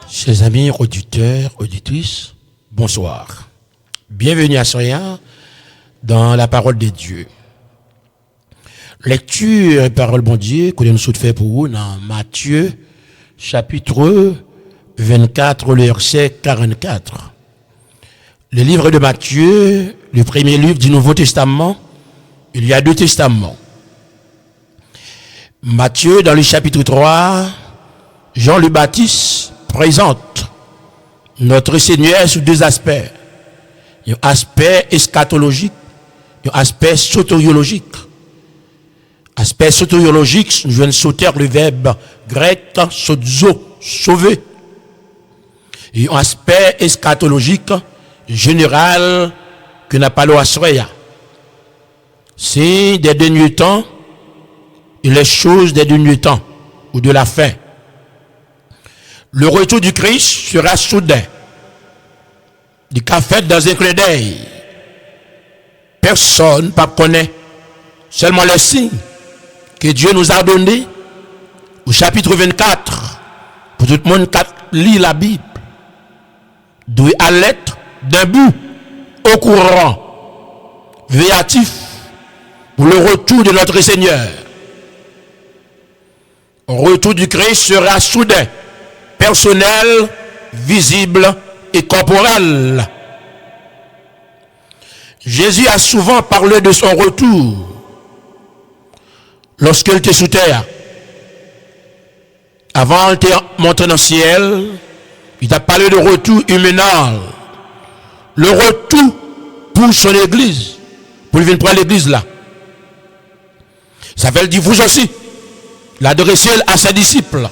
Chers amis auditeurs, auditrices, bonsoir. Bienvenue à Soya dans la parole de Dieu. Lecture et parole bon Dieu que nous souhaitons faire pour vous dans Matthieu chapitre 24, le verset 44. Le livre de Matthieu, le premier livre du Nouveau Testament, il y a deux testaments. Matthieu, dans le chapitre 3, Jean le Baptiste présente notre Seigneur sous deux aspects. Un aspect eschatologique, un aspect soteriologique. Aspect soteriologique, nous venons de sauter le verbe grec sozo, sauver. Et un aspect eschatologique général que n'a pas l'Oasreya. C'est des derniers temps et les choses des derniers temps ou de la fin. Le retour du Christ sera soudain. Du cas fait dans un clin d'œil. Personne ne connaît. Seulement les signes que Dieu nous a donnés au chapitre 24. Pour tout le monde qui lit la Bible. D'où à l'être d'un but au courant. Véatif pour le retour de notre Seigneur. Le retour du Christ sera soudain. Personnel, visible et corporel. Jésus a souvent parlé de son retour lorsqu'il était sous terre. Avant de monter dans le ciel, il a parlé de retour humain. Le retour pour son église, pour venir prendre l'église là. Ça veut dire vous aussi, l'adresser à ses disciples.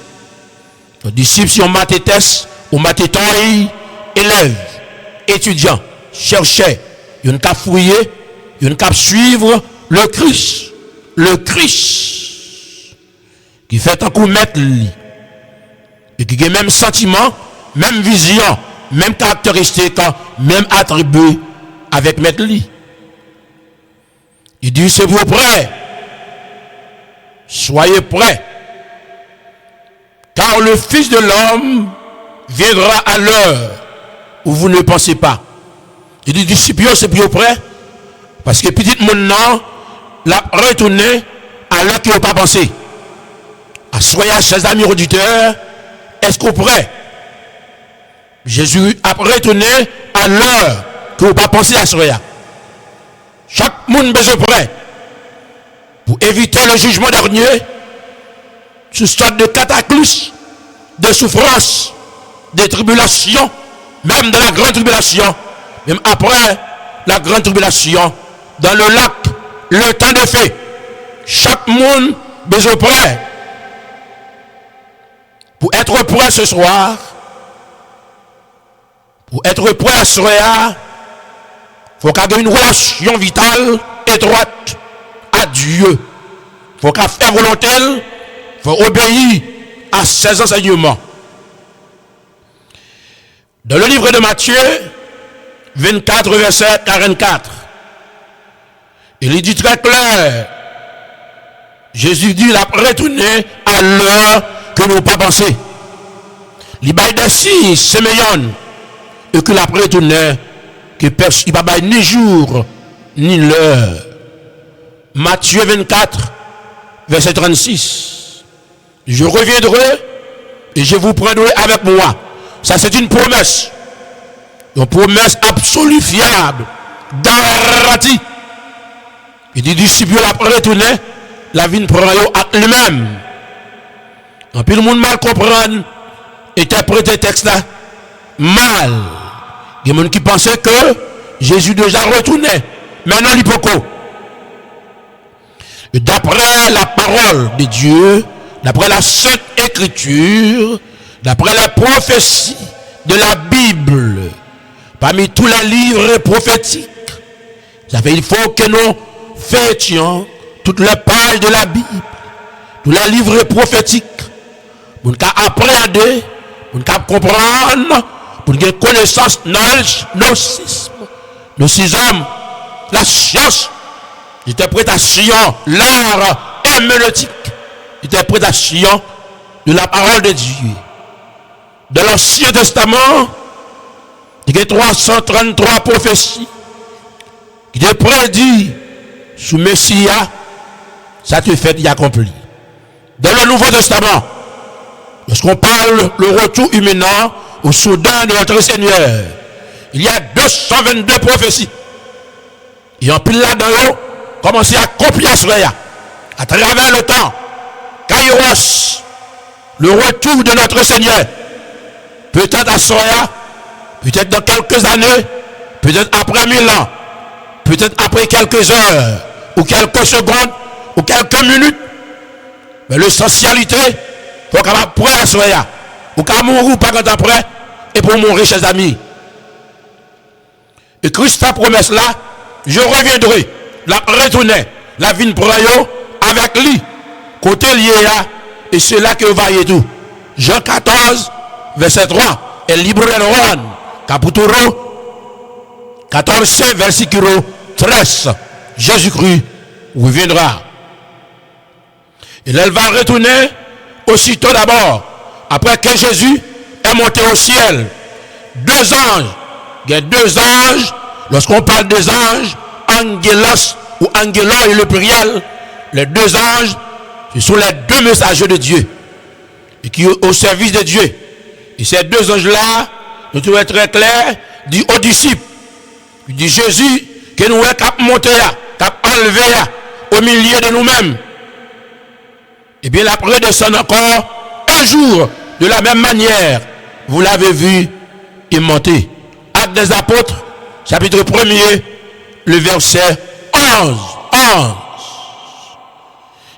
Les disciples, si on matétès, ou matétoy, élèves, étudiants, chercheurs, ils ont qu'à fouiller, ils ont qu'à suivre le Christ. Le Christ. Qui fait un coup mettre lui. Et qui a même sentiment, même vision, même caractéristique, même attribut avec mettre lui. Il dit, c'est vous prêts. Soyez prêts. Car le Fils de l'homme viendra à l'heure où vous ne pensez pas. Il dit, disciples, c'est plus près. Parce que petit maintenant, l'a retourné à l'heure qu'il n'a pas pensé. Soyez, chers amis auditeurs, est-ce qu'on est prêt? Jésus a retourné à l'heure qu'il n'a pas pensé à Soya. Chaque monde besoin prêt. Pour éviter le jugement dernier, sous sorte de cataclysme, de souffrance, de tribulation, même de la grande tribulation, même après la grande tribulation, dans le lac, le temps de feu, chaque monde besoin prêt. Pour être prêt ce soir, pour être prêt à ce soir, il faut qu'il y ait une relation vitale, étroite, à Dieu. Il faut qu'il fasse volonté. Il faut obéir à ses enseignements. Dans le livre de Matthieu, 24, verset 44, il est dit très clair, Jésus dit, il a retourné à l'heure que nous n'avons pas pensé. Il y a des signes sémillants et qu'il a retourné, que personne ne va ni jour, ni l'heure. Matthieu 24, verset 36. Je reviendrai et je vous prendrai avec moi. Ça, c'est une promesse. Une promesse absolue, fiable, garantie. Il dit, disciples, après retourner, la vie ne prend à lui-même. Et puis le monde mal comprend, interprète le texte là, mal. Il y a des gens qui pensaient que Jésus déjà retourné. Maintenant, il peut quoi? D'après la parole de Dieu, d'après la Sainte Écriture, d'après la prophétie de la Bible, parmi tous les livres prophétiques, ça fait il faut que nous fêtions toutes les pages de la Bible, tous les livres prophétiques, pour nous appréhender, pour nous comprendre, pour nous connaissance, knowledge, gnosticisme, la science, l'interprétation, l'art herméneutique, interprétation de la parole de Dieu. de l'Ancien Testament, il y a 333 prophéties qui te prédit sous Messia, ça te fait y accompli. Dans le Nouveau Testament, lorsqu'on parle le retour imminent au Soudan de notre Seigneur, il y a 222 prophéties. Et en pile là-dedans, commencer à copier cela à travers le temps. Kairos, le retour de notre Seigneur, peut-être à Soya, peut-être dans quelques années, peut-être après 1000 ans, peut-être après quelques heures, ou quelques secondes, ou quelques minutes. Mais l'essentialité, il faut qu'on soit prêt à Soya, ou qu'on mourir pas quand après, et pour mourir, chers amis. Et Christ a promis là, je reviendrai, la retourner, la vie pour avec lui, côté lié là, et c'est là que vous voyez tout. Jean 14, verset 3, et libre Juan, capitolo 14, versiculo 13, Jésus-Christ reviendra. Et elle va retourner aussitôt d'abord, après que Jésus est monté au ciel. Deux anges, il y a deux anges, lorsqu'on parle des anges, angelos ou angelon et le pluriel, les deux anges, ce sont les deux messagers de Dieu, et qui sont au service de Dieu. Et ces deux anges-là, nous trouvons très clair, dit aux disciples, il dit Jésus, que nous avons monté, cap enlevé au milieu de nous-mêmes. Et bien après descendre encore un jour, de la même manière, vous l'avez vu, il monter. Actes des apôtres, chapitre 1er, le verset 11.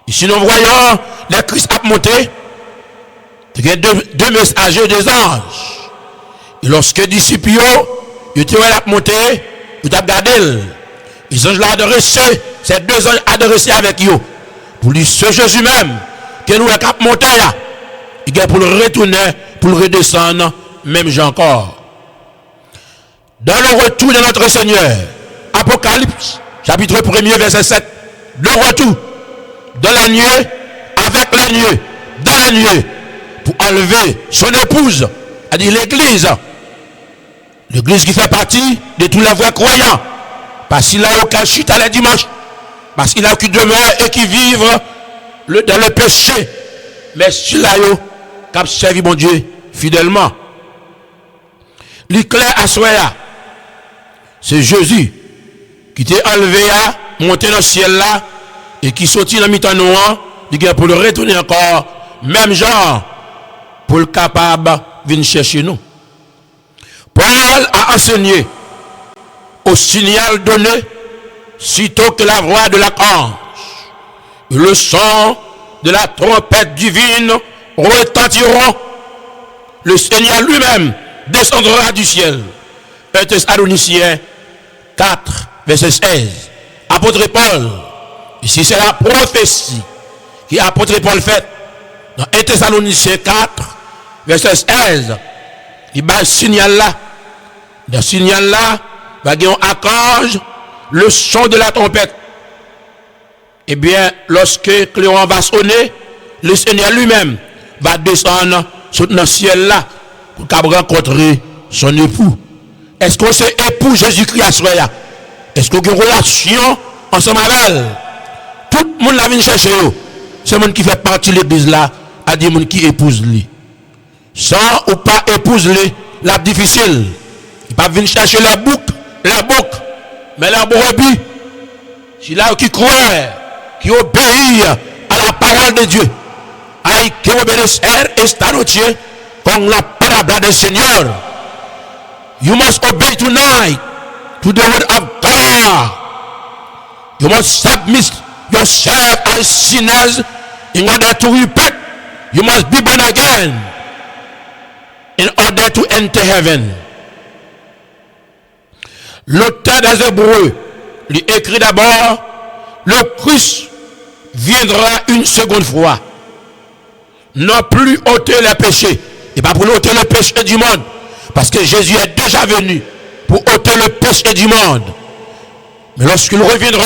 Ici nous voyons le Christ a monté, il y a deux messagers des anges. Et lorsque les disciples, ils étaient monté, ils ont regardé. Les anges l'ont adressé, ces deux anges adressés avec eux. Pour lui, ce Jésus même, que nous avons monté là, il est pour le retourner, pour le redescendre, même j'ai encore. Dans le retour de notre Seigneur, Apocalypse, chapitre 1er, verset 7, le retour de la nuée, avec la nuée, dans la nuée, pour enlever son épouse, c'est-à-dire l'église. L'église qui fait partie de tous les vrais croyants, parce qu'il a aucun chute à les dimanches, parce qu'il a qui demeure et qui vivent dans le péché, mais celui-là, qui a servi mon Dieu fidèlement. L'éclair à soi, c'est Jésus qui t'est enlevé à monter dans le ciel là et qui sortit dans le mi-temps noir, pour le retourner encore, même genre, pour le capable de venir chercher nous. Paul a enseigné au signal donné, sitôt que la voix de l'archange, le son de la trompette divine retentiront, le Seigneur lui-même descendra du ciel. 1 Thessaloniciens 4, verset 16. Apôtre Paul, ici c'est la prophétie qui apôtre Paul fait dans 1 Thessaloniciens 4, verset 16. Il bat le signal là. Dans ce signal là, il y a un archange, le son de la trompette. Eh bien, lorsque Cléon va sonner, le Seigneur lui-même va descendre sur le ciel là pour rencontrer son époux. Est-ce que c'est époux Jésus-Christ à soi? Est-ce qu'il y a une relation ensemble avec elle? Tout le monde la vient chercher. C'est le monde qui fait partie de l'église là, à dire monde qui épouse lui. Sans ou pas épouse lui, la difficile. Il va venir chercher la boucle, mais la brebis, c'est là qui croit, qui obéit à la parole de Dieu. Hay que obedecer esta noche con la palabra del Señor. You must obey tonight to the word of God. You must submit yourself as sinners in order to repent. You must be born again in order to enter heaven. L'auteur des Hébreux lui écrit d'abord, le Christ viendra une seconde fois. Non plus ôter les péchés. Et pas pour ôter le péché du monde. Parce que Jésus est déjà venu pour ôter le péché du monde. Mais lorsqu'il reviendra,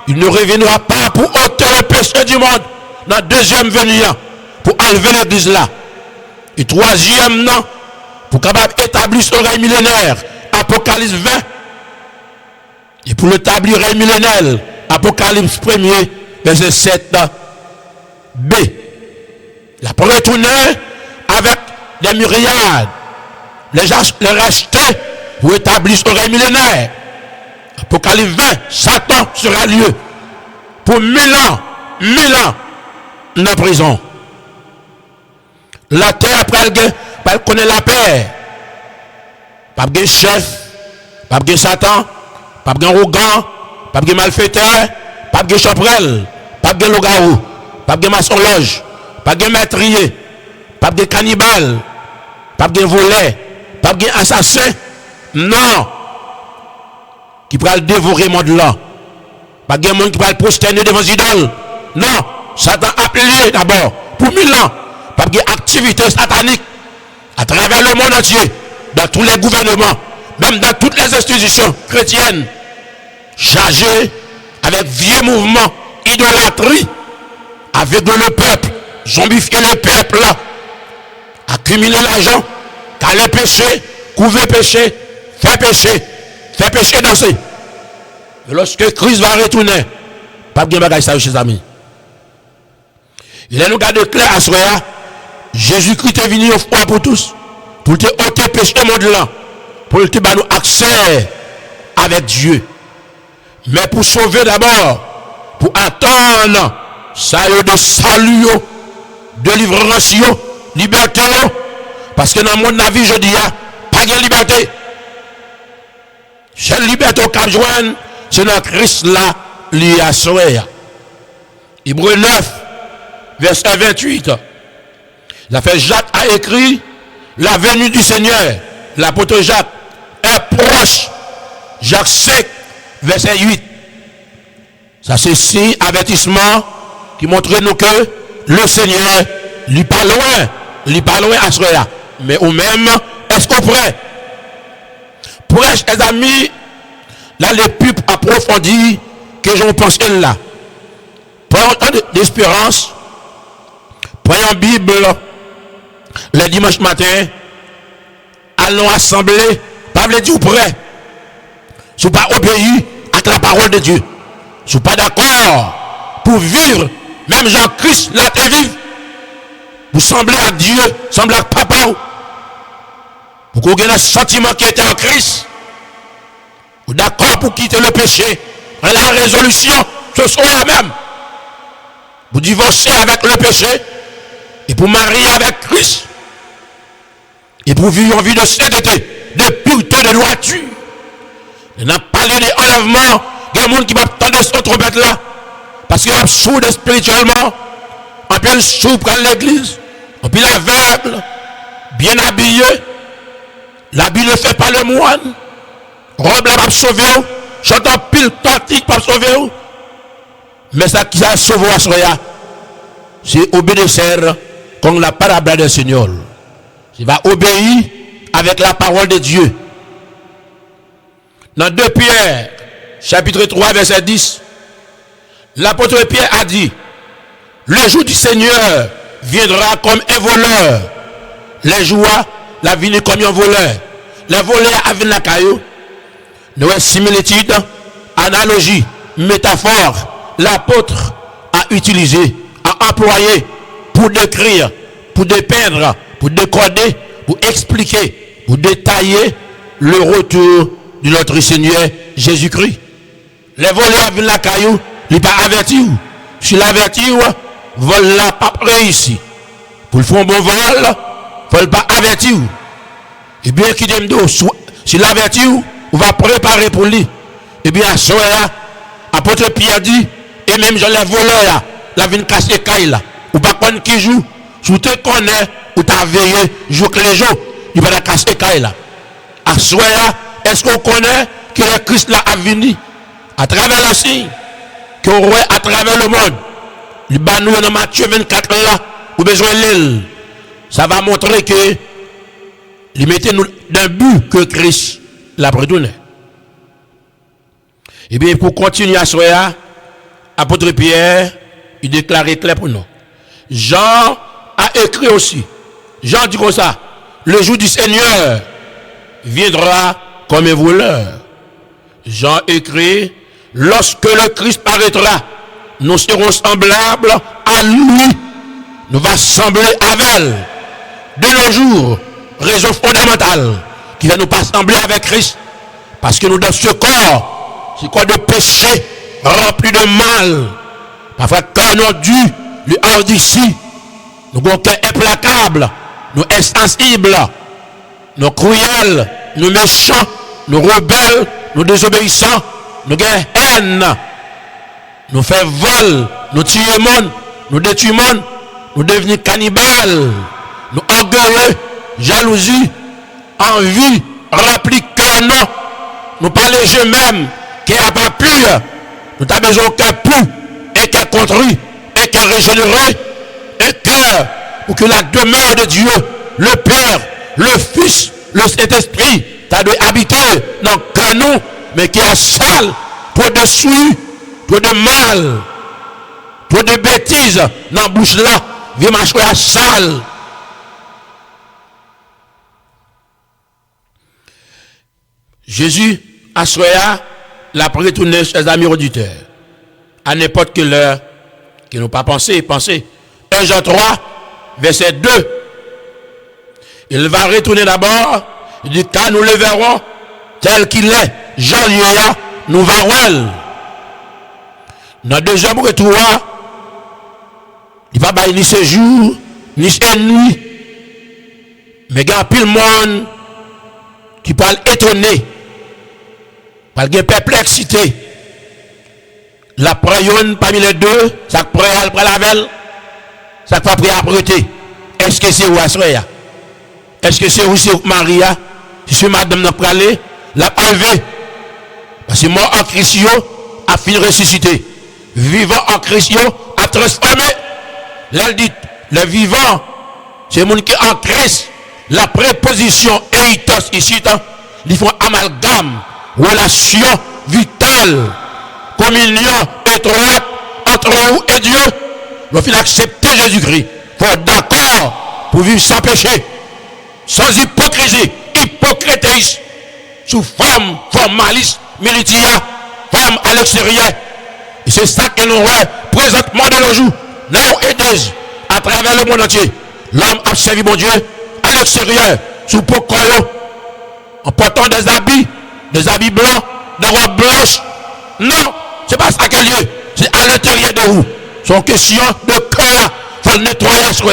il ne reviendra pas pour ôter le péché du monde. Dans la deuxième venue, pour enlever l'église là. Et troisième, non, pour capable établir ce règne millénaire, Apocalypse 20. Et pour l'établir règne millénaire, Apocalypse 1er, verset 7, B. La pour retourner avec des myriades, les racheter pour établir ce règne millénaire. Apocalypse 20, Satan sera lieu pour 1000 ans en prison. La terre après elle connaît la paix. Pas de chef, pas de Satan, pas de arrogant, pas de malfaiteur, pas de chaprel, pas de loup-garou, pas de maçon-loge, pas de maîtrier, pas de cannibale, pas de volet, pas de assassin. Non. Qui pourra le dévorer le monde là. Pas de monde qui pourra le prosterner devant les idoles. Non. Satan a appelé d'abord pour 1000 ans. Pas de activité satanique à travers le monde entier, dans tous les gouvernements, même dans toutes les institutions chrétiennes, chargées avec vieux mouvements, idolâtrie, avec le peuple, zombifier le peuple là, accumuler l'argent, caler péché, couvrir péché, faire péché danser. Et lorsque Christ va retourner, pas de bagage ça, chers amis. Il est nous garder clair à ce moment. Jésus-Christ est venu au froid pour tous, pour te ôter péché au monde là, pour te donner accès avec Dieu. Mais pour sauver d'abord, pour attendre, ça y est de salut, de délivrance, liberté, parce que dans mon avis, je dis, pas de liberté. Seule liberté au cap joindre, c'est notre Christ là, lié à soi. Hébreux 9, verset 28. La fait Jacques a écrit la venue du Seigneur. L'apôtre Jacques est proche. Jacques 5, verset 8. Ça c'est si avertissement qui montre nous que le Seigneur lui pas loin à ce là. Mais au même, est-ce qu'on prêt? Pour les amis, là les pupes approfondies que j'en pense là. Pour un temps d'espérance, prenons la Bible le dimanche matin, allons assembler, pas vous dire prêt. Si vous pas obéi à la parole de Dieu, si vous pas d'accord pour vivre, même Jean-Christ l'a été vivre, vous semblez à Dieu, semblez à papa, pour que vous ayez un sentiment qui était en Christ, vous d'accord pour quitter le péché, la résolution, ce soir même, vous divorcez avec le péché, et pour marier avec Christ, et pour vivre en vie de sainteté, de pureté, de droiture. On n'a pas parlé d'enlèvement, il y a des gens qui vont attendre cette trompette là, parce qu'ils sont sourds spirituellement, on peut sourd prendre l'église, on peut l'aveugle, bien habillé, l'habit ne fait pas le moine, robe là va sauver, chantant pile cantique pour sauver, mais ça qui a sauvé à soya, c'est obéir comme la parole du Seigneur. Il va obéir avec la parole de Dieu. Dans 2 Pierre, chapitre 3, verset 10, l'apôtre Pierre a dit, le jour du Seigneur viendra comme un voleur. Les joies, la vie comme un voleur. Les voleurs avec la caillou. Nous avons similitude, analogie, métaphore. L'apôtre a utilisé, a employé pour décrire, pour dépeindre, pour décoder, pour expliquer, pour détailler le retour de notre Seigneur Jésus-Christ. Les voleurs avec la caillou, ils ne pas avertir. Si l'avertir, vol n'a pas réussi. Pour le faire un bon vol, il ne faut pas avertir. Et bien qu'il dit, si l'avertir, on va préparer pour lui. Et bien à ce moment-là, apôtre Pierre dit, et même je les voleurs, la vie casse caille là. Ou pas qu'on qui joue, si tu te connais, ou tu as veillé, joue que les jours, il va la casser caille là. À ce moment-là, est-ce qu'on connaît que le Christ là a venu à travers le signe, qu'on voit à travers le monde? Le banou dans Matthieu 24 là, ou besoin de l'île. Ça va montrer que il mettait nous d'un but que Christ l'a prédonné. Et bien pour continuer à soya, apôtre Pierre, il déclarait clair pour nous. Jean a écrit aussi Jean dit comme ça, le jour du Seigneur viendra comme un voleur. Jean écrit, lorsque le Christ paraîtra, nous serons semblables à lui. Nous va sembler avec elle. De nos jours, raison fondamentale qui va nous pas sembler avec Christ. Parce que nous dans ce corps de péché, rempli de mal. Parfois, quand nous avons dû lui hors d'ici, nous avons un cœur implacable, nous insensibles, nous cruels, nous méchants, nous rebelles, nous désobéissants, nous avons haine, nous faisons vol, nous tuons le monde, nous détruisons le monde, nous devenons cannibales, nous orgueilleux, jalousie, envie, rempli cœur non, nous pas léger même, qui n'a pas pur, nous avons besoin d'un cœur pur, un cœur contrit, un cœur régénéré, un cœur pour que la demeure de Dieu, le Père, le Fils, le Saint-Esprit, t'as dû habiter dans le cœur nous, mais qui est sale, trop de souillure, trop de mal, trop de bêtises dans la bouche là, viens marcher à sale. Jésus, à Soya, l'a retourné chez les amis auditeurs. À n'importe quelle heure, qui n'ont pas pensé. 1 Jean 3, verset 2. Il va retourner d'abord, il dit, car nous le verrons tel qu'il est. Jean Léa, nous verrons. Dans le deuxième retour, il ne va pas ni ce jour, ni ce nuit. Mais il y a pile monde qui parle étonné. Par une perplexité. La prière parmi les deux, ça prend la velle, ça va prier à prêter. Est-ce que c'est où Assoya? Est-ce que c'est où c'est Maria? Si c'est madame n'a pas allé, l'a enlevé. Parce que mort en Christ a fini ressuscité. Vivant en Christ a transformé. Là, elle dit, le vivant, c'est le monde qui est en Christ. La préposition eitos ici, ils font amalgame. Relation vitale, communion étroite entre vous et Dieu. Nous faut accepter Jésus-Christ. Il faut être d'accord pour vivre sans péché, sans hypocrisie, hypocritéisme, sous forme malice, militia, forme à l'extérieur. Et c'est ça que nous voyons présentement de nos jours. Nowadays, à travers le monde entier, l'homme a servi mon Dieu à l'extérieur, sous pourquoi en portant des habits blancs, des robes blanches. Non, c'est pas ça qu'il y a. C'est à l'intérieur de vous. C'est une question de cœur. Il faut le nettoyer sur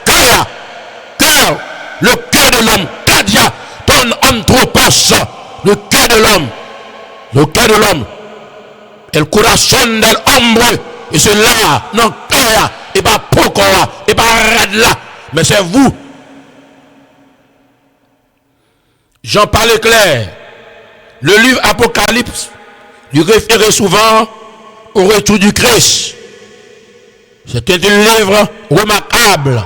cœur. Cœur. Le cœur de l'homme. Cadia, ton anthropos. Le cœur de l'homme. Le cœur de l'homme. El corazón del hombre. Et c'est là, non, cœur. Et pas pourquoi. Et pas là. Mais c'est vous. J'en parlais clair. Le livre Apocalypse lui référait souvent au retour du Christ. C'était un livre remarquable.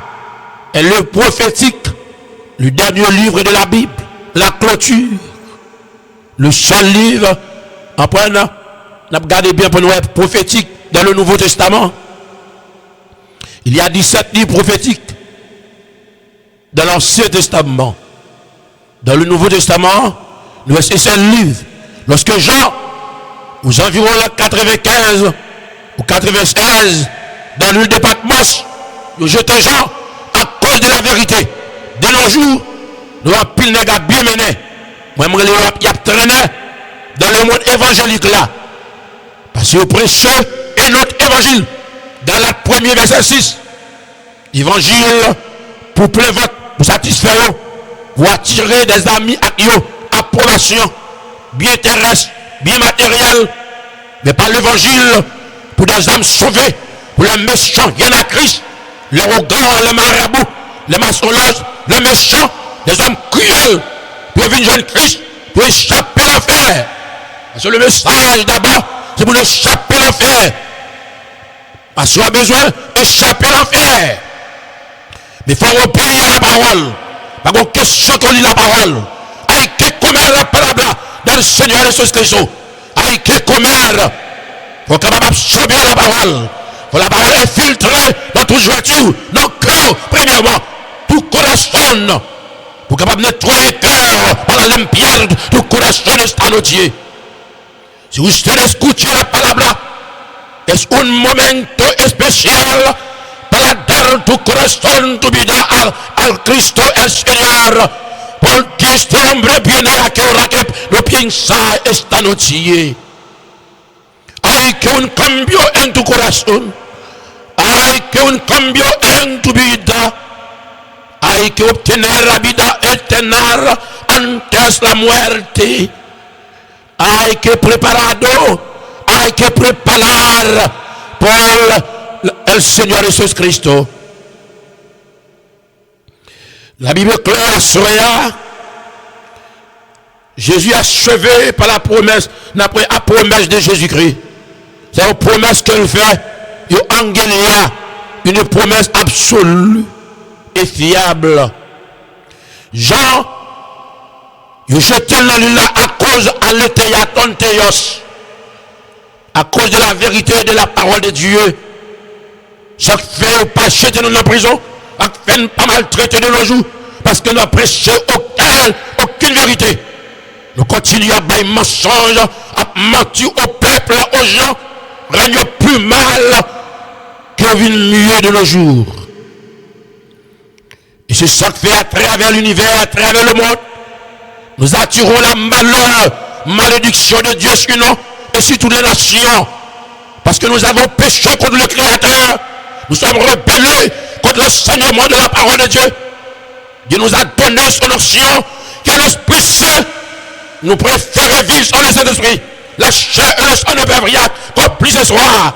Et le prophétique, le dernier livre de la Bible, la clôture, le seul livre, après, on a regardé bien pour nous être prophétique dans le Nouveau Testament. Il y a 17 livres prophétiques dans l'Ancien Testament. Dans le Nouveau Testament, nous avons ce livre. Lorsque Jean, aux environs 95 ou 96, dans l'île de Patmos, nous jetons Jean à cause de la vérité. De nos jours, nous avons pile de gars bien menés. Moi, je suis traîné dans le monde évangélique là. Parce que prêcheux et notre évangile, dans la première verset 6, évangile pour plein vote, pour satisfaire, pour attirer des amis à eux, approbation, bien terrestre, bien matériel, mais pas l'évangile pour des âmes sauvées, pour les méchants, il y en a Christ, les regards, les marabouts, les maçonnages, les méchants, les hommes cruels, pour venir jeune Christ, pour échapper l'enfer. Parce que le message d'abord, c'est pour échapper l'enfer. Parce qu'on a besoin d'échapper l'enfer. Mais il faut replier la parole. Par contre, question qu'on lit la parole. Aïe, que commère la parole dans le Seigneur Jésus Christ. Aïe, que commère. Il faut capable absorber la parole. Il faut la parole infiltrer dans toute voiture, dans le cœur, premièrement. tu corazón. Pour capable de nettoyer le cœur par la limpieza tu corazón esta noche. Si usted escucha la palabra, es un momento especial para dar tu corazón, tu vida al Cristo el Señor. Porque este hombre viene a que ahora que lo piensa esta noche. Hay que un cambio en tu corazón. Hay que un cambio en tu vida. Hay que obtener la vida eterna antes la muerte. Hay que hay que preparar por el Señor Jesucristo. La Bible claire soit Jésus achevé par la promesse de Jésus-Christ. C'est une promesse qu'il fait, une promesse absolue et fiable. Jean, il jeté dans l'île à cause de l'éthéatontéos, à cause de la vérité de la parole de Dieu. Ça fait pas jeter dans la prison, ça fait pas maltraiter de nos jours, parce que nous prêchons aucune vérité. Nous continuons à bailler mensonge, à mentir au peuple, aux gens, règne plus mal qu'on vit mieux de nos jours. Et c'est ça que fait à travers l'univers, à travers le monde. Nous attirons la malédiction de Dieu sur nous et sur toutes les nations. Parce que nous avons péché contre le Créateur. Nous sommes rebellés contre l'enseignement de la parole de Dieu. Dieu nous a donné son onction, que l'Esprit Saint nous préfère vivre sans le Saint-Esprit. La chair et le sang ne peuvent rien accomplir ce soir.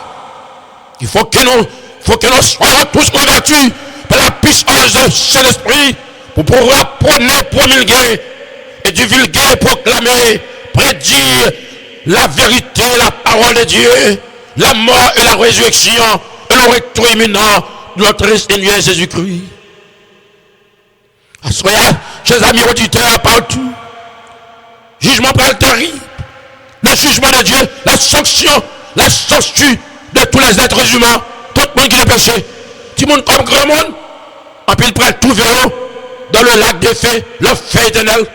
Il faut que nous soyons tous convertis par la puissance du Saint-Esprit pour pouvoir promulguer et divulguer, proclamer, prédire la vérité, la parole de Dieu, la mort et la résurrection et le retour imminent de notre Seigneur Jésus-Christ. Soyez, chers amis auditeurs, partout. Jugement terrible. Le jugement de Dieu, la sanction de tous les êtres humains, tout le monde qui est péché. Tout le monde comme grand monde, en plus il prend tout vélo dans le lac des fées, le feu éternel,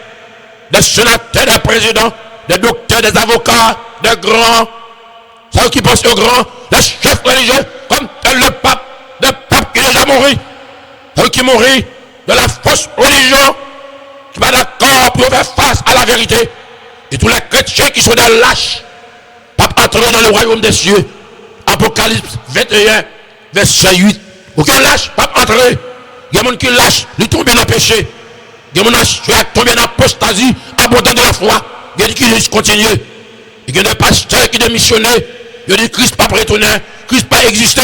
des sénateurs, des présidents, des docteurs, des avocats, des grands, ceux qui pensent aux grands, les chefs religieux, comme le pape qui est déjà mort, ceux qui mourent de la fausse religion, qui va d'accord pour faire face à la vérité. Et tous les chrétiens qui sont des lâches, pas entrer dans le royaume des cieux. Apocalypse 21, verset 8. Aucun lâche, pas entrer. Il y a des gens qui lâchent, ils tombent dans le péché. Il y a des gens qui tombent dans l'apostasie, abandonnent de la foi. Il y a des gens qui continuent. Il y a des pasteurs qui démissionnent. Il y a des Christ pas retourné, Christ pas existé.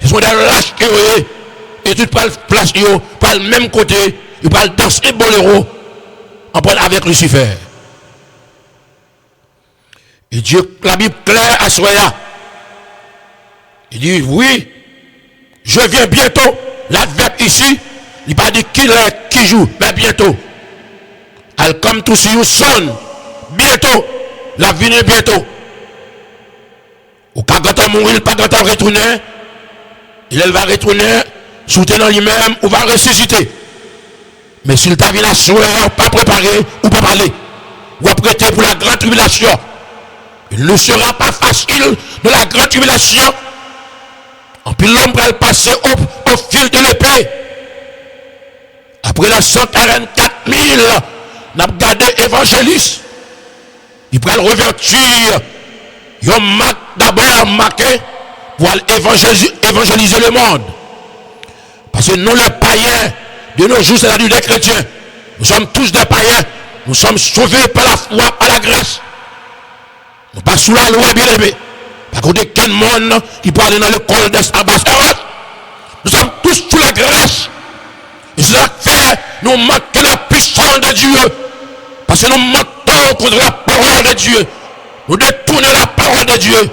Ils sont des lâches qui ont. Et tout pas place, pas le même côté, ils parlent danser boléro, en parle avec Lucifer. Et Dieu, la Bible claire à Soya. Il dit, oui, je viens bientôt. L'adverbe ici, il pas dit qui joue, mais bientôt. I'll come to see you soon. Bientôt. La vie est bientôt. Ou quand on mourir, pas quand on retourner, il va retourner, soutenant lui-même, ou va ressusciter. Mais s'il t'a vu la soeur, pas préparé, ou pas parler, ou prêter pour la grande tribulation, il ne sera pas facile de la grande tribulation. En plus, l'homme va passer au fil de l'épée. Après les 144 000, nous avons gardé évangéliste. Il va le revertir. Il a d'abord marqué pour évangéliser le monde. Parce que nous, les païens, de nos jours, c'est-à-dire des chrétiens, nous sommes tous des païens. Nous sommes sauvés par la foi, par la grâce. Nous pas sous la loi, bien aimé. Par contre, quel monde qui peut aller dans l'école des ambassadeurs. Nous sommes tous sous la grâce. Et ça fait, nous manquons la puissance de Dieu. Parce que nous mentons contre la parole de Dieu. Nous détournons la parole de Dieu.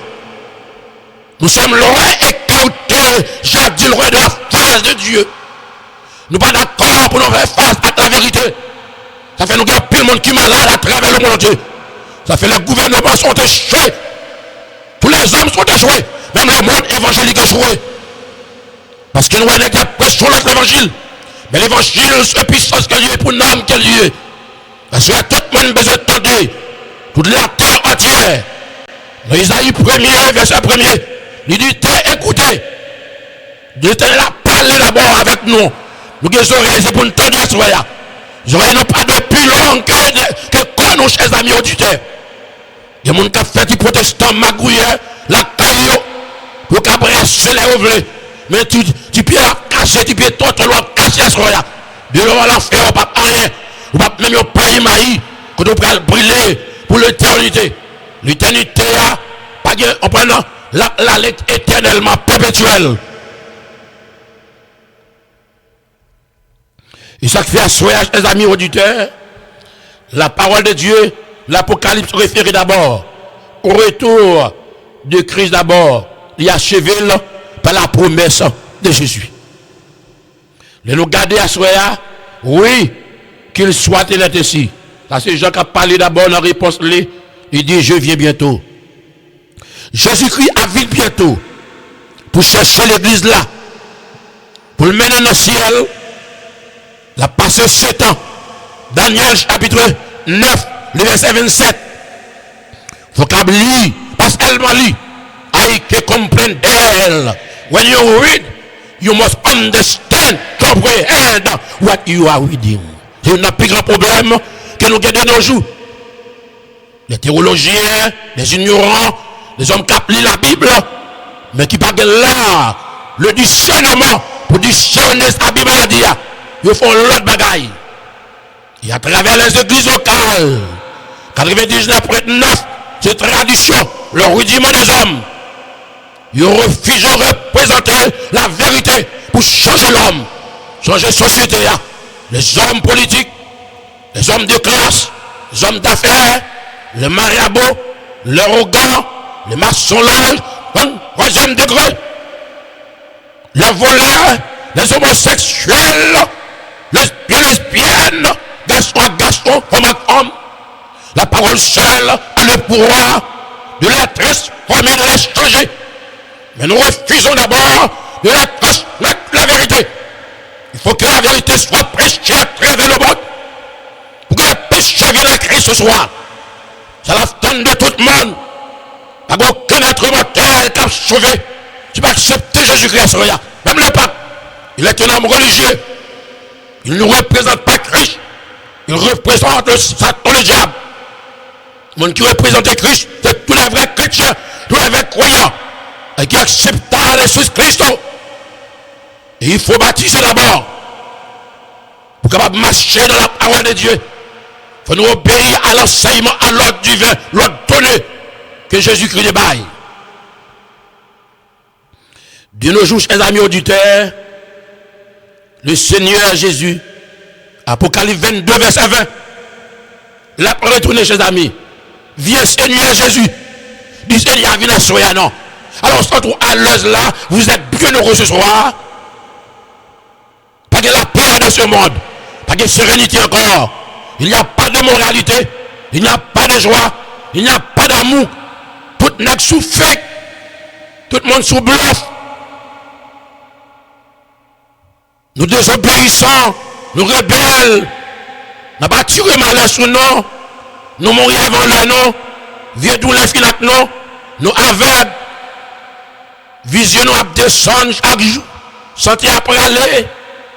Nous sommes loin écartés, jadis loin de la face de Dieu. Nous pas d'accord pour nous faire face à la vérité. Ça fait nous qu'il y a plus de monde qui est malade à travers le monde entier. Ça fait les gouvernements sont échoués. Tous les hommes sont échoués. Même le monde évangélique est échoué. Parce que nous avons des pressions dans l'évangile. Mais l'évangile, c'est puissance que Dieu pour l'âme que Dieu. Parce que tout le monde besoin d'entendre. Toute la terre entière. Dans Isaïe 1er, verset 1er, il dit, écoutez. L'Éternel a parlé d'abord avec nous. Nous avons oreilles pour nous entendre la soirée. Les oreilles n'ont pas de plus long que quoi, nos chers amis auditeurs. Il y a des gens qui ont fait des protestants magouillés, la caillou, pour qu'abrasser les ouvriers. Mais tu peux la cacher, tu peux tout le cacher la soirée. De l'enfer, on ne peut pas rien. On ne peut même pas imaginer qu'on doit brûler pour l'éternité. L'éternité, on prend la lettre éternellement perpétuelle. Et ça qui fait asseoir, les amis auditeurs, la parole de Dieu, l'Apocalypse référé d'abord au retour de Christ d'abord, il est achevé par la promesse de Jésus. Les nous garder asseoir, oui, qu'il soit il ici. Ça c'est Jean qui a parlé d'abord dans la réponse, il dit je viens bientôt. Jésus-Christ arrive bientôt pour chercher l'église là, pour le mener dans le ciel. La passé 7 ans. Daniel chapitre 9, le verset 27. Il faut qu'elle lit, parce qu'elle m'a lu. I can comprehend elle. When you read, you must understand, comprehend what you are reading. C'est un plus grand problème que nous avons de nos jours. Les théologiens, les ignorants, les hommes qui lisent la Bible, mais qui parlent là, le discernement pour discerner la Bible à dire. Ils font l'autre bagaille. Et à travers les églises locales, 99,9, c'est tradition, le rudiment des hommes. Ils refusent de représenter la vérité pour changer l'homme, changer la société. Les hommes politiques, les hommes de classe, les hommes d'affaires, les marabouts, les arrogants, les maçonnages, troisième degré, les voleurs, les homosexuels, lesbiennes, garçon à garçon, femme à femme. La parole seule a le pouvoir de la transformer, de la changer. Mais nous refusons d'abord de la transmettre la vérité. Il faut que la vérité soit prêchée à travers le monde. Pour que le péché vienne à Christ ce soir. Ça l'attend de tout le monde. Pas aucun être mortel qui a sauvé. Tu vas accepter Jésus-Christ. Même le pape, il est un homme religieux. Il ne représente pas Christ. Il représente le Satan, le diable. Le monde qui représente Christ, c'est tous les vrais chrétiens, tous les vrais croyants, et qui acceptent Jésus-Christ. Et il faut baptiser d'abord. Pour capable marcher dans la parole de Dieu. Il faut nous obéir à l'enseignement, à l'ordre divin, l'ordre donné que Jésus-Christ débaille. De nos jours, chers amis auditeurs, le Seigneur Jésus, Apocalypse 22, verset 20, l'a retourné, chers amis. Viens, Seigneur Jésus. Dis Seigneur, viens soyez non. Alors, on se retrouve à l'heure là, vous êtes bien heureux ce soir. Pas de la paix dans ce monde, pas de sérénité encore. Il n'y a pas de moralité, il n'y a pas de joie, il n'y a pas d'amour. Tout n'est que sous fake, tout le monde sous bluff. Nous désobéissons, nous rebelles, nous pas tué malheur sur nous, nous mourons avant le nom, vieux d'où les filates non, nous aveugles, vision nous descendre chaque jour, sentir après aller,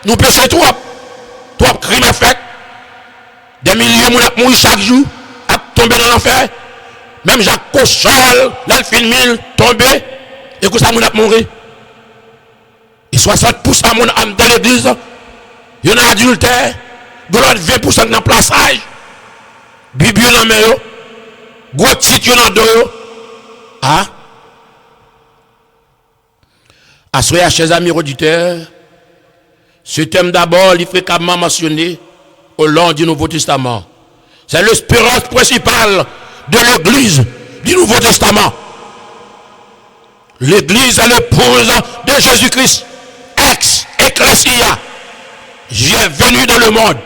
nous péchons trop crimes à fait, des milliers de mourir chaque jour, à tomber dans l'enfer, même Jacques Cochol, l'Alphine Mille, tombé, et que ça nous a mourir. Et 60% de mon âme dans l'église, il y en a adultère, de l'autre 20% dans le plaçage, Bible dans le main, gros titre dans le dos. Ah? Assoyez, chers amis auditeurs, ce thème d'abord, il est fréquemment mentionné au long du Nouveau Testament. C'est l'espérance principale de l'église du Nouveau Testament. L'église est l'épouse de Jésus-Christ. Ex-Ecclesia. Jésus est venu dans le monde.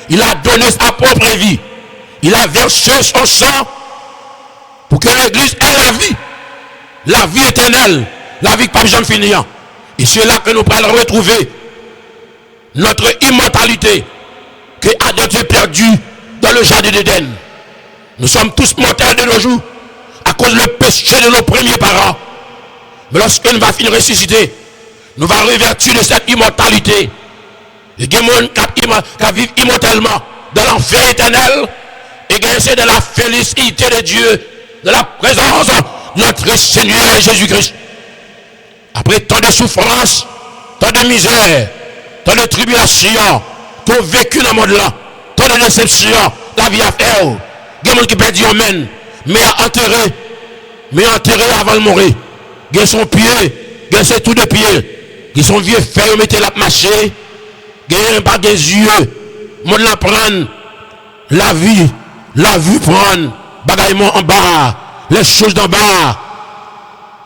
Il a donné sa propre vie. Il a versé son sang pour que l'église ait la vie éternelle, la vie que pas jamais finir. Et c'est là que nous allons retrouver notre immortalité que Adam a perdu dans le jardin d'Éden. Nous sommes tous mortels de nos jours à cause du péché de nos premiers parents. Mais lorsque nous va finir ressusciter, nous va revêtir de cette immortalité. Et il y a des gens qui vivent immortellement dans l'enfer éternel et qui de la félicité de Dieu, de la présence de notre Seigneur Jésus-Christ. Après tant de souffrances, tant de misère, tant de tribulations qu'on vécu dans le monde là, tant de déceptions, la vie à faire. Il y a des gens qui perdent Amen, mais enterré avant de mourir. Il y a son pied, il y a ses tout de pied. Il y a son vieux fer, il mettait la marcher. Il y a pas des yeux. Le monde la prendre. La vue prendre. Bagaillement en bas. Les choses d'en bas.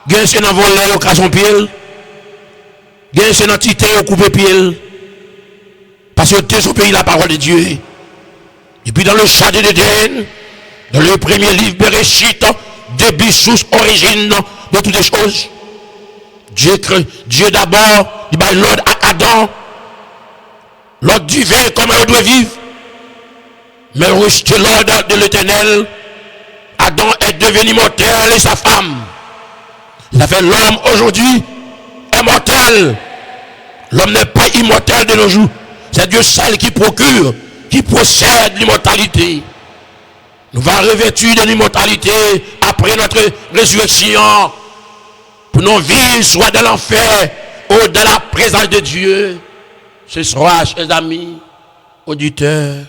Il y a un volé au crason pied. Il y a un entité au coupé pied. Parce que tu es au pays la parole de Dieu. Et puis dans le jardin d'Éden, dans le premier livre Bereshit, début, source, origine de toutes les choses. Dieu d'abord, il dit l'ordre à Adam. L'ordre divin, comment on doit vivre. Mais rejeter l'ordre de l'Éternel. Adam est devenu mortel et sa femme. Il a fait l'homme aujourd'hui est mortel. L'homme n'est pas immortel de nos jours. C'est Dieu seul qui procure, qui possède l'immortalité. Nous allons revêtir de l'immortalité après notre résurrection. Pour nous vivre soit dans l'enfer ou dans la présence de Dieu. Ce soir, chers amis, auditeurs,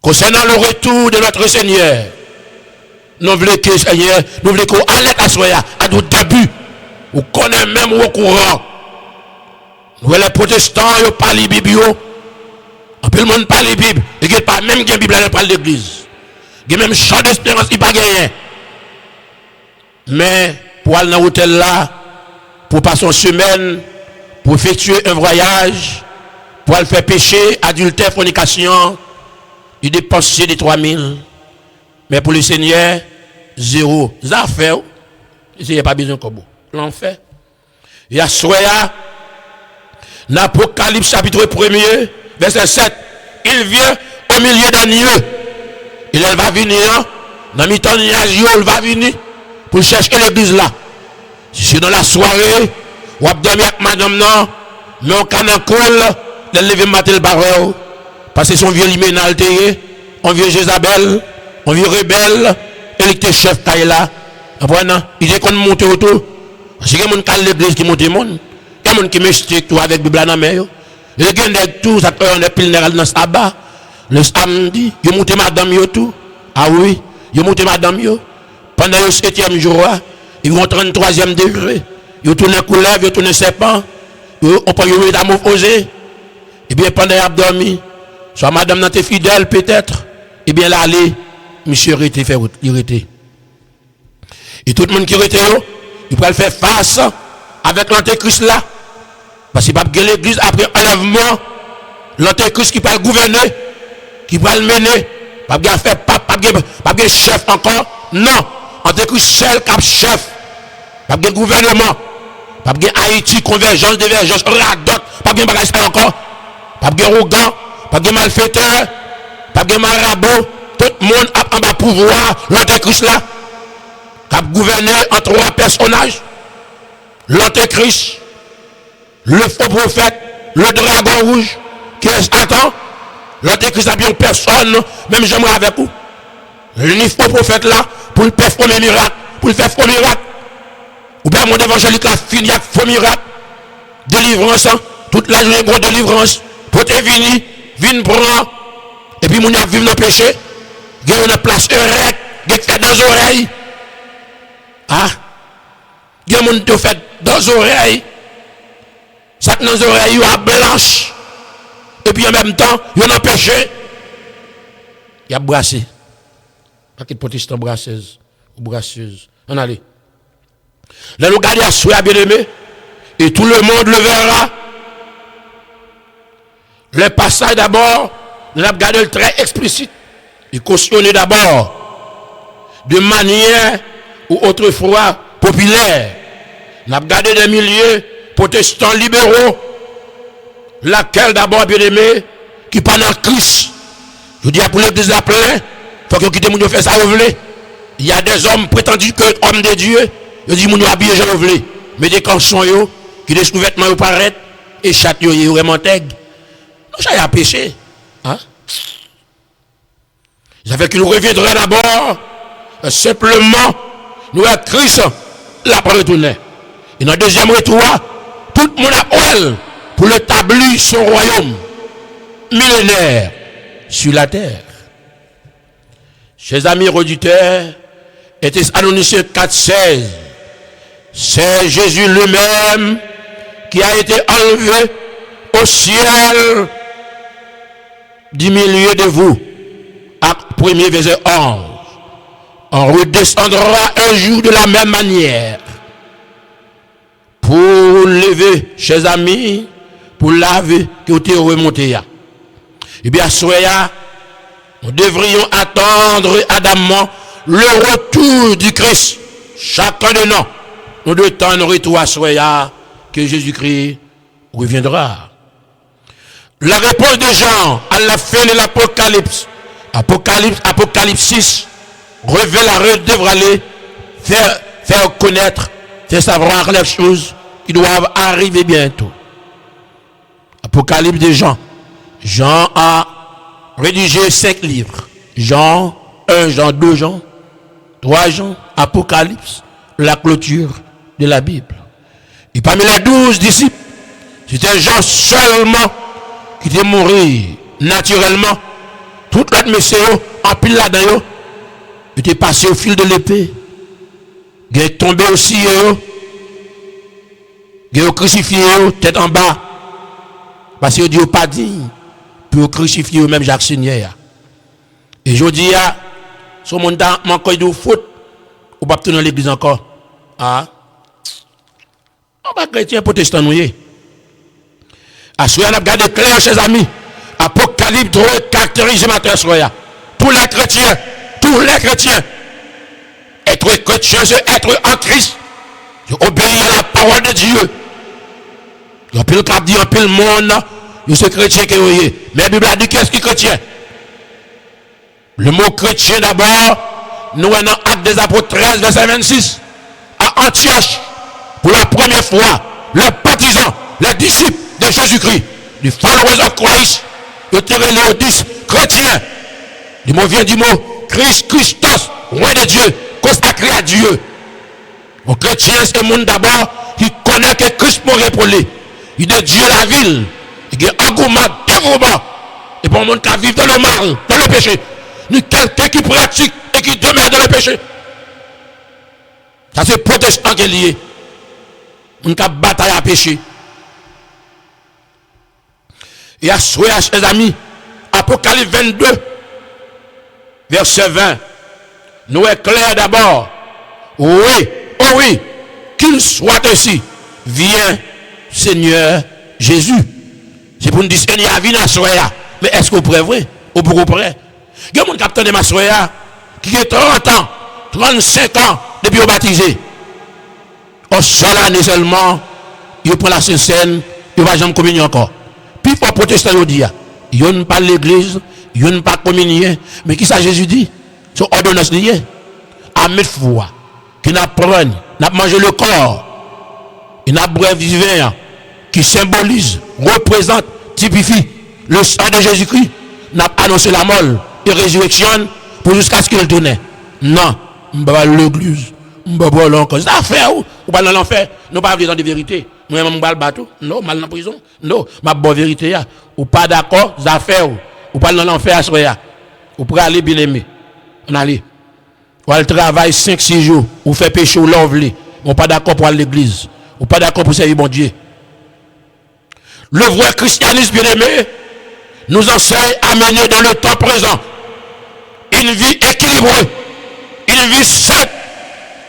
concernant le retour de notre Seigneur, nous voulons que Seigneur, nous voulons qu'on allait à soi, à nos débuts, ou qu'on est même au courant. Nous, les protestants, ils parlent de Bible. En plus, le monde parle de Bible. Il n'y a pas même une Bible à l'église. Il y a même chant d'espérance, il n'y a pas gagné. Mais pour aller dans l'hôtel là, pour passer une semaine, pour effectuer un voyage, pour aller faire péché, adultère, fornication, il dépense des 3000. Mais pour le Seigneur, 0. Ça fait, il n'y a pas besoin de comme l'enfer. Il y a Soya, l'Apocalypse chapitre 1er, verset 7. Il vient au milieu d'un lieu. Il va venir, dans le temps il va venir pour chercher l'église là. Si c'est dans la soirée, ou dormir avec madame non, mais on canne cool, de lever matin le barreau, parce que son vieux liménal altéré, on vieux Jézabel, on vieux rebelle, et il était chef taille là. Il dit qu'on monte autour. Parce qu'il y a des gens qui l'église qui monte le monde. Il y a des gens qui m'expliquent tout avec Bible dans la main. Il y a des gens tout, ça peut être pile dans le sabbat. Le samedi, il y a monté madame yo tout. Ah oui, il y a monté madame yo. Pendant le 7e jour, ils vont au 33e degré. Ils tournent couleur, ils tournent serpent. On peut y métamorphoser. Et bien pendant qu'ils ont dormi, soit madame n'était fidèle peut-être. Et bien là, monsieur était fait, il était. Et tout le monde qui était là, il peut faire face avec l'antéchrist là. Parce qu'il va gagner l'église après enlèvement. L'antéchrist qui peut gouverner, qui peut le mener. Pas de faire pas de chef encore. Non. Antéchrist seul cap chef. Pas de gouvernement. Pas de Haïti, convergence, divergence, radot. Pas de bagage encore. Pas de arrogant. Pas de malfaiteur. Pas de marabout. Tout le monde a en bas pouvoir. L'antéchrist là. Qui a gouverné en 3 personnages. L'antéchrist. Le faux prophète. Le dragon rouge. Qui est Satan. L'antéchrist a bien personne. Même j'aimerais avec vous. Le faux prophète là. Pour le faire premier miracle. Pour le faire faux miracle. Ou bien mon évangélique là fini avec faux miracle. Délivrance. Toute la journée gros délivrance. Pour te venir. Vine prendre. Et puis mon y a vivre dans le péché. Il y a une place errette. Il y a fait dans les oreilles. Ah. Il y a mon te fait dans les oreilles. Ça dans les oreilles il y a blanche. Et puis en même temps, il y a un péché. Il y a brassé. Pas qu'il protestant brasseuse ou brasseuse. On allait. Là, nous regardons à soi, bien aimé. Et tout le monde le verra. Le passage d'abord, nous avons regardé très explicite. Il cautionne d'abord de manière ou autrefois populaire. Nous avons regardé des milieux protestants libéraux laquelle d'abord, bien aimé, qui parle en Christ. Je dis à pour l'église à plein, il faut que quitte mon faire ça voulez. Il y a des hommes prétendus que hommes de Dieu, je dis mon habillé je voulais. Mais des cançons yo, qui des sous-vêtements yo paraît et chat yo vraiment tègre. Non, ça y a péché. Hein? Ça fait qu'il reviendra d'abord simplement nous à Christ la retourner. Et dans le deuxième retour, tout le monde a pour établir son royaume millénaire sur la terre. Chers amis auditeurs, et Thessaloniciens 4,16, c'est Jésus lui-même qui a été enlevé au ciel du milieu de vous. Acte 1er, verset 11. On redescendra un jour de la même manière pour lever, chers amis, pour laver que vous êtes remonté. Eh bien, soyez, nous devrions attendre ardemment le retour du Christ. Chacun de nous devons attendre le retour à soyez que Jésus-Christ reviendra. La réponse de Jean à la fin de l'Apocalypse, Apocalypse 6, révélateur devra aller faire connaître, faire savoir les choses qui doivent arriver bientôt. Apocalypse de Jean. Jean a rédigé 5 livres. Jean 1, Jean 2, Jean 3, Jean, Apocalypse, la clôture de la Bible. Et parmi les 12 disciples, c'était Jean seulement qui était mort naturellement. Toute l'autre monsieur, en pile là-dedans, était passé au fil de l'épée. Il est tombé aussi, il est crucifié, tête en bas. Parce que Dieu pas dit pour crucifier même Jacques Seigneur. Et je dis, si mon temps manque de faute, ou pas dans l'église encore. Ah. On va chrétien protestant nous. À ce on a regardé clair, chers amis. Apocalypse doit caractériser ma terre. Tous les chrétiens, être chrétien, c'est être en Christ. Obéir à la parole de Dieu. Il y a plus de dit en pile monde, il c'est chrétien qui est. Mais la Bible a dit qu'est-ce qui est chrétien? Le mot chrétien d'abord, nous avons Actes des Apôtres 13, verset 26. À Antioche, pour la première fois, les partisans, les disciples de Jésus-Christ, les followers of Christ, ils ont tiré les 10 chrétiens. Le mot vient du mot Christ, Christos, roi de Dieu, consacré à Dieu. Le chrétien, c'est le monde d'abord qui connaît que Christ mourrait pour lui. Il est Dieu la ville. Il y a un engouement, dévouement. Et pour le monde qui vit dans le mal, dans le péché. Ni quelqu'un qui pratique et qui demeure dans le péché. Ça c'est protestant qui est lié. On a bataille à péché. Et à souhait, chers amis, Apocalypse 22, verset 20, nous est clair d'abord. Oui, oh oui, qu'il soit ainsi. Viens, Seigneur Jésus. C'est pour nous dire, Seigneur, viens à soya. Mais est-ce que vous prêtez? Ou beaucoup prêt? Il y a mon capitaine de ma soya qui est 30 ans, 35 ans depuis au baptisé. Au seul année seulement, il prend la Sainte-Seine, il va jamais communier encore. Puis il faut protester aujourd'hui. Il n'y a pas l'église, il n'y a pas communier. Mais qui ça Jésus dit? C'est ordonnance liée. À mettre foi, qui n'a pris, n'a mangé le corps, il n'a bref du vin, qui symbolise, représente, typifie le sang de Jésus-Christ, n'a annoncé la mort et résurrection pour jusqu'à ce qu'il tourne. Non, on va pas l'église, on va pas l'enfer. C'est affaire ou pas dans l'enfer, nous pas vivre dans des vérités. Nous on va le bateau, non, mal dans prison, non, ma bonne vérité ya. Ou pas d'accord, c'est affaire ou pas dans l'enfer à soya. Ou pour aller bien aimé. On allait. Ou aller travailler 5-6 jours, ou faire péché ou l'enlever. On pas d'accord pour aller à l'église. Ou pas d'accord pour servir bon Dieu. Le vrai christianisme bien aimé nous enseigne à mener dans le temps présent une vie équilibrée, une vie sainte,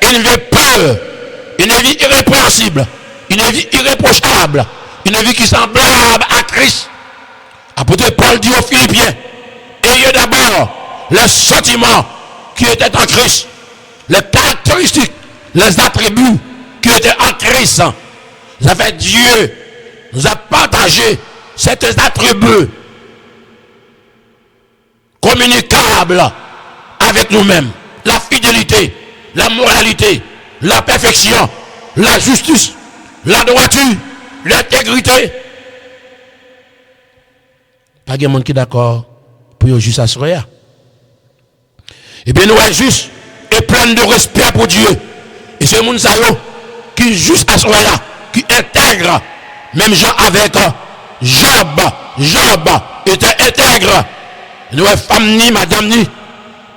une vie pure, une vie irrépréhensible, une vie irréprochable, une vie qui semblable à Christ. Apôtre Paul dit aux Philippiens, ayez d'abord les sentiments qui étaient en Christ, les caractéristiques, les attributs qui étaient en Christ. Ça fait Dieu nous a partagé certains attributs communicables avec nous-mêmes. La fidélité, la moralité, la perfection, la justice, la droiture, l'intégrité. Pas de monde qui est d'accord pour juste assurer. Et bien nous sommes juste et plein de respect pour Dieu. Et c'est le monde qui juste assurer, qui intègre, même gens avec Job était intègre. Nous sommes femmes ni madame ni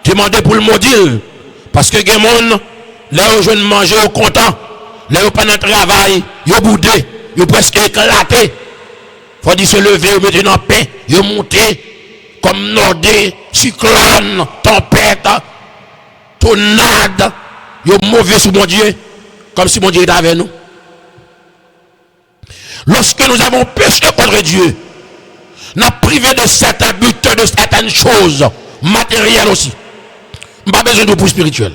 qui demandent pour le maudire. Parce que les gens, là où je ne mange au content, là où pas de travail, ils ont boudé, ils ont presque éclaté. Il faut dire se lever, ils mettent dans paix, ils ont monté comme nordé, cyclone, tempête, tornade. Ils ont mauvais sur mon Dieu, comme si mon Dieu était avec nous. Lorsque nous avons péché contre Dieu, nous avons privé de certains buts, de certaines choses matérielles aussi. Pas besoin de pour spirituel.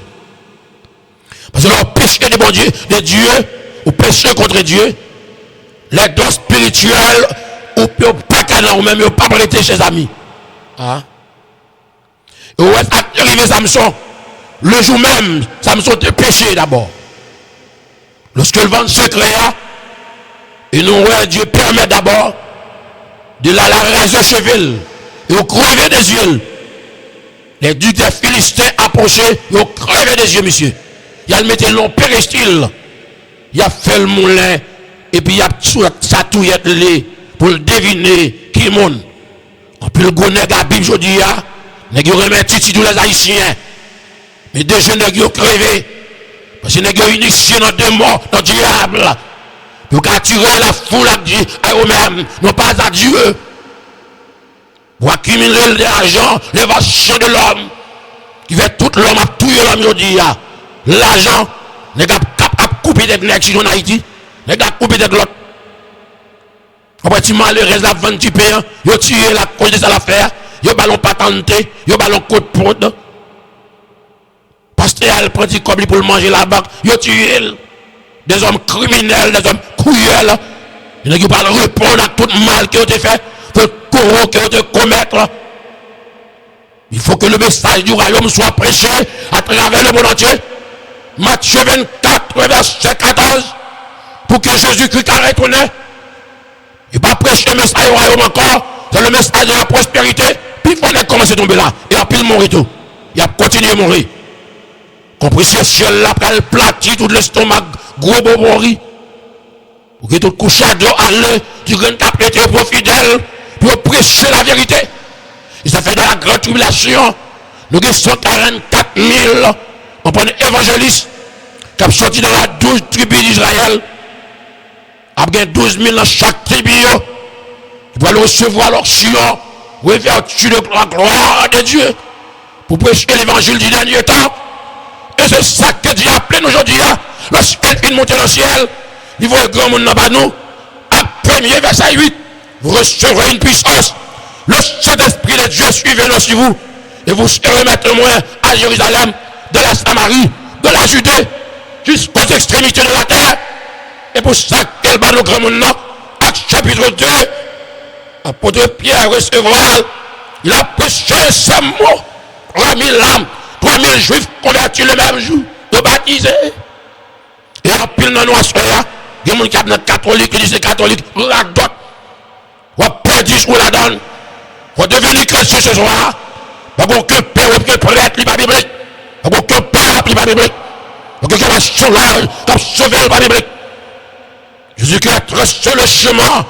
Parce que le péché de bon Dieu, de Dieu, ou péché contre Dieu, les dons spirituels, ou pas canon, ou même pas prêté chez amis. Ah. Et où est arrivé Samson? Le jour même, Samson était péché d'abord. Lorsque le vent se créa, et nous, Dieu permet d'abord de la raser cheville, et au crever des yeux. Les ducs des Philistins approchaient, ils ont crevé des yeux, monsieur. Il a mis le long péristyle. Il a fait le moulin, et puis il a sa touillette pour le deviner qui est le monde. En plus, le gros nègre à la Bible, je dis, il remet titi tous les Haïtiens. Mais des jeunes nègres ont crevé. Parce que les nègres ont initié dans deux morts, dans le diable. Pour capturer la foule à eux-mêmes, non pas à Dieu. Pour accumuler l'argent, l'évasion de l'homme, qui fait tout l'homme à tuer l'homme, je dis, l'argent, n'est pas couper des nègres en Haïti, n'est pas couper des l'autre. Après, tu m'as le reste la vente du pays, ils ont tué la cause de ça l'affaire, ils ont ballon patenté, ils ont ballon côte poudre. Parce qu'elle prend du coble pour le manger là-bas, ils ont tué des hommes criminels, des hommes cruels. Ils n'ont pas répondre à tout mal qui a été fait. Que commettre. Il faut que le message du royaume soit prêché à travers le monde entier. Matthieu 24, verset 14. Pour que Jésus-Christ a retourné. Il va prêcher le message du royaume encore. C'est le message de la prospérité. Puis il faut commencer à tomber là. Et après il mourir tout. Il a continué à mourir. Compris ce ciel là, après le platit, tout l'estomac, gros bobori. Pour que tout couche à dos, allez, tu gagnes ta pété pour fidèle. Pour prêcher la vérité. Et ça fait de la grande tribulation. Nous avons 144 000 on prend évangélistes qui ont sorti dans la 12 tribus d'Israël. Après 12 000 dans chaque tribu. Ils vont recevoir leur sion, révertu de la gloire de Dieu. Pour prêcher l'évangile du dernier temps. Et c'est ça que Dieu appelle aujourd'hui. Lorsqu'elle vient monter dans le ciel, il voit le grand monde dans nous. À 1er verset 8. Vous recevrez une puissance. Le Saint-Esprit de Dieu suivez-le sur vous. Et vous serez maître moins à Jérusalem, de la Samarie, de la Judée, jusqu'aux extrémités de la terre. Et pour ça qu'elle bat le grand monde, Acte chapitre 2, apôtre Pierre recevra, il a prêché ce mot. 3000 âmes, 3000 juifs convertis le même jour, de baptisés. Et en pile dans nos soeurs, il y a des gens qui sont catholiques, qui disent catholiques, la dot. On va perdre sur la donne. On va devenir chrétien ce soir. On va que père ou que prêtre, il va biblique. On va que père, il va biblique. On va que va sauver, comme sauver le biblique. Jésus-Christ a tracé le chemin.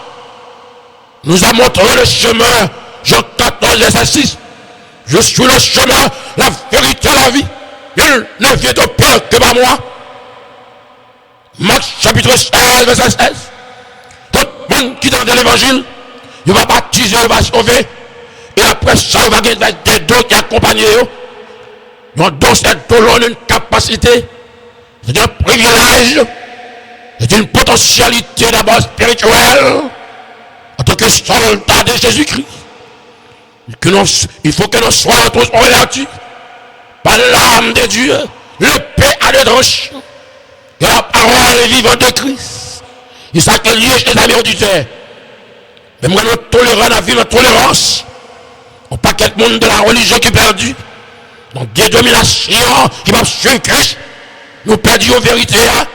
Nous a montré le chemin. Jean 14, verset 6. Je suis le chemin, la vérité, la vie. Il ne vient au Père que par moi. Marc chapitre 16, verset 16. Tout le monde qui est dans l'évangile, il va baptiser, il va sauver. Et après ça, il va gagner des dons qui accompagnent eux. Donc, dans cette don, on a une capacité, c'est un privilège, c'est une potentialité d'abord spirituelle, en tant que soldat de Jésus-Christ. Il faut que nous soyons tous orientés par l'âme de Dieu, l'épée à deux tranchants, et la parole vivante de Christ. Et ça que lié chez les amis auditeurs. Mais moi, nous tolérons la vie, la tolérance. On pas quel monde de la religion qui est perdu. Donc, des dominations qui va suivre Christ. Nous perdons la vérité. Hein?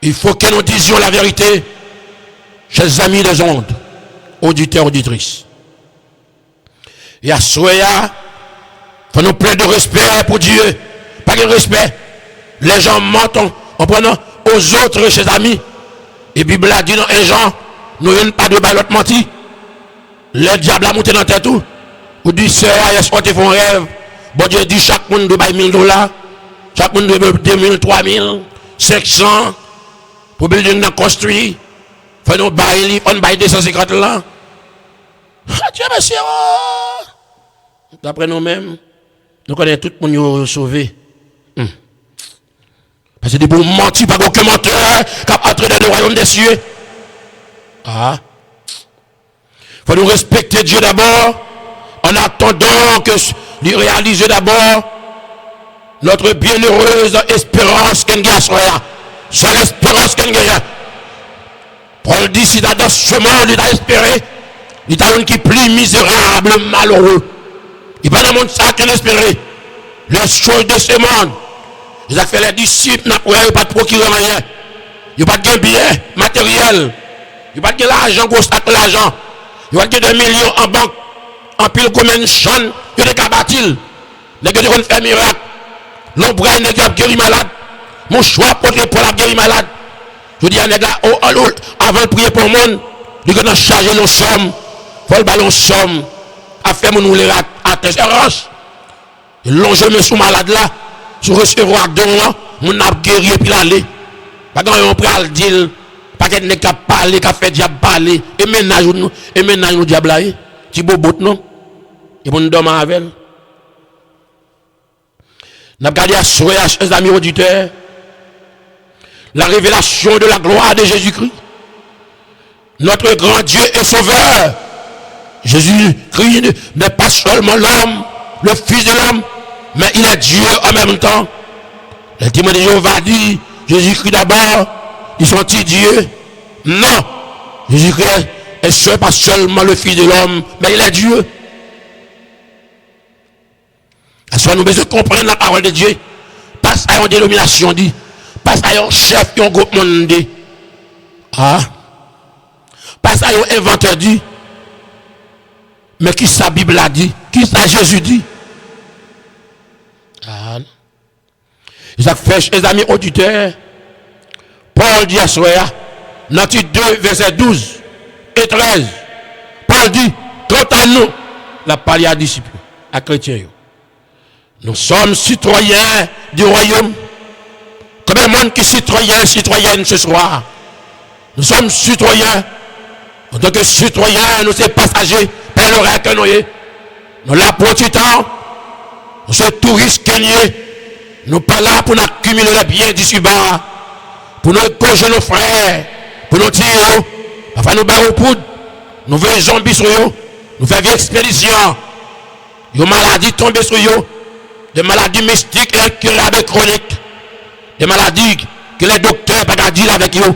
Il faut que nous disions la vérité, chers amis des ondes, auditeurs, auditrices. Et à Soya, il faut nous plein de respect pour Dieu. Pas de respect. Les gens mentent en prenant aux autres, chers amis. Et Bible a dit dans un Jean, nous n'avons pas de ballot menti. Le diable a monté dans la tête tout. Ou dit, sœur, est-ce qu'ils font rêve? Bon Dieu dit, chaque monde doit $1 000. Chaque monde doit 2 000, 3 000, 500. Pour building construit. Faut nous bailler, on baille 250 là. Dieu merci. D'après nous-mêmes, nous connaissons tout le monde sauvé. Parce que des bons mentis, pas aucun menteur qui a entré dans le royaume des cieux. Ah. Faut nous respecter Dieu d'abord, en attendant que lui réaliser d'abord notre bienheureuse espérance qu'elle gagne. C'est l'espérance qu'elle gagne. Paul dit, si dans ce monde, il a espéré, il a un qui est plus misérable, malheureux. Il va dans le monde ça qu'il a espéré. Les choses de ce monde. Ils ont fait les disciples, ils n'ont pas de procurer rien. Ils n'ont pas de bien matériel. Ils n'ont pas de l'argent, gros sac l'argent. Ils n'ont pas de millions en banque. En pile comme une chaîne, ils ont des cabatil. Les gens qui faire miracle. L'ombre, les gens qui guéri malade. Mon choix pour la guérir malade. Je dis à les gars, avant de prier pour le monde, ils ont chargé nos sommes. Il faut le ballon somme. À faire mon les atteindre. Et l'onge me sous malade là. Sur recevoir don là, mon a guéri et puis l'aller. Pas quand on prend le deal, pas qu'elle n'est qu'à parler, qu'à faire diable parler. Et maintenant nous diable là, petit bobot non. Et mon dormir avec elle. N'a regardé à souhait, chers amis auditeurs, la révélation de la gloire de Jésus-Christ. Notre grand Dieu et Sauveur. Jésus-Christ n'est pas seulement l'homme, le Fils de l'homme, mais il est Dieu en même temps. Le témoin de Jéhovah dit, Jésus-Christ d'abord, ils sont-ils Dieu? Non. Jésus-Christ est pas seulement le Fils de l'homme, mais il est Dieu. Parce que nous devons comprendre la parole de Dieu. Pas à une dénomination dit, pas à un chef et un groupe monde dit. Ah. Pas à un inventeur dit. Mais qui sa Bible a dit? Qui sa Jésus dit? Ah. Ils ont fait, les amis auditeurs, Paul dit à Soya, dans 2, verset 12 et 13, Paul dit, quant à nous, la parole à disciples, à chrétiens, nous sommes citoyens du royaume. Combien de monde qui est citoyenne ce soir? Nous sommes citoyens. En tant que citoyens, nous sommes passagers, pèlerins que nous sommes. Nous là pour tout temps. Nous sommes touristes kenyans. Nous pas là pour nous accumuler les biens d'ici bas. Pour nous cocher nos frères. Pour nous tirer. Enfin, nous barrer au poudre. Nous voyons les zombies sur eux. Nous faisons une expédition. Des maladies tombées sur eux. Des maladies mystiques et incurables chroniques. Des maladies que les docteurs n'ont pas dire avec eux.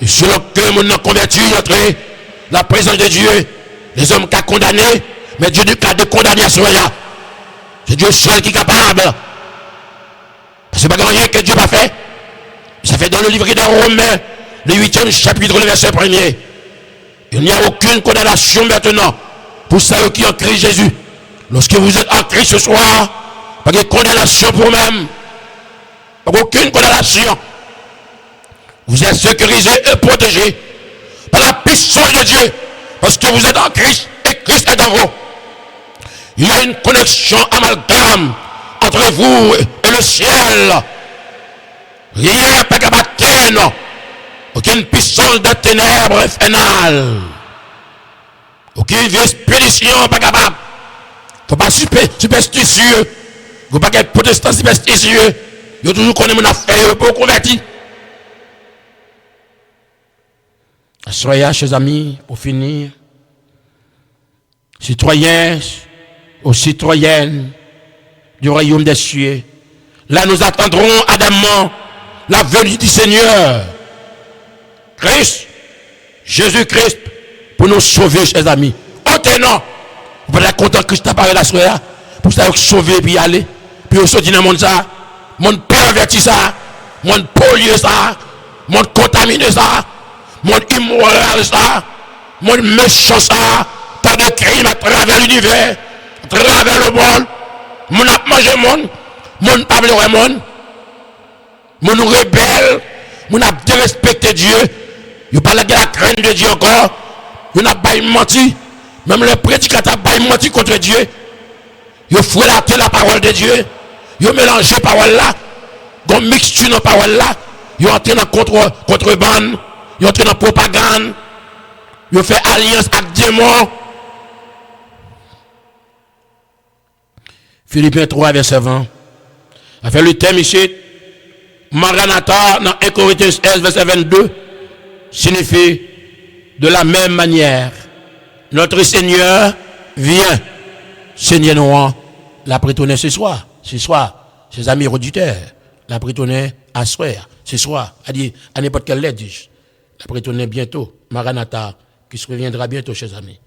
Et selon que nous avons converti entre la présence de Dieu, les hommes qui ont condamné, mais Dieu du cas de condamnation. C'est Dieu seul qui est capable. Parce que pas rien que Dieu n'a pas fait. Ça fait dans le livre des Romains, le 8e chapitre, le verset 1er. Il n'y a aucune condamnation maintenant pour ceux qui ont en Christ Jésus. Lorsque vous êtes en Christ ce soir, pas de condamnation pour vous-même. Pas aucune condamnation. Vous êtes sécurisés et protégés par la puissance de Dieu. Parce que vous êtes en Christ et Christ est en vous. Il y a une connexion amalgame entre vous et le ciel. Rien n'est pas capable d'atteindre. Aucune puissance de ténèbres infernales. Aucune vie expédition pas capable. Il ne faut pas superstitieux. Il ne faut pas être protestant superstitieux. Il faut toujours connaître mon affaire pour convertir. Soyez, chers amis, pour finir, citoyens aux citoyennes du royaume des cieux. Là, nous attendrons ardemment la venue du Seigneur. Christ, Jésus-Christ pour nous sauver, chers amis. Oh, non. Vous pouvez être content que Christ apparaît la soirée pour ça sauver puis aller. Puis vous sortir dans le monde ça. Monde perverti ça. Monde pollué ça. Monde contaminé ça. Monde immoral ça. Monde méchant ça. Pas de crime à travers l'univers. À travers le monde. Monde a mangé monde. Monde pas le monde. Monde rebelle. Monde a dérespecté Dieu. Vous parlez de la crainte de Dieu encore. Vous n'avez pas menti. Même les prédicateurs n'ont pas menti contre Dieu. Vous frélaté la parole de Dieu. Vous mélangez la parole là. Vous mixez la parole là. Vous entrez dans contrebande. Vous entrez dans propagande. Vous faites alliance avec des démons. Philippiens 3, verset 20. A fait le thème ici. Maranatha, dans 1 Corinthiens 16, verset 22, signifie de la même manière. Notre Seigneur vient. Seigneur Noir, la prétonner ce soir. Ce soir, ses amis auditeurs, la prétonner à soir. Ce soir, à n'importe quelle lettre, la prétonner bientôt. Maranatha, qui se reviendra bientôt, chers amis.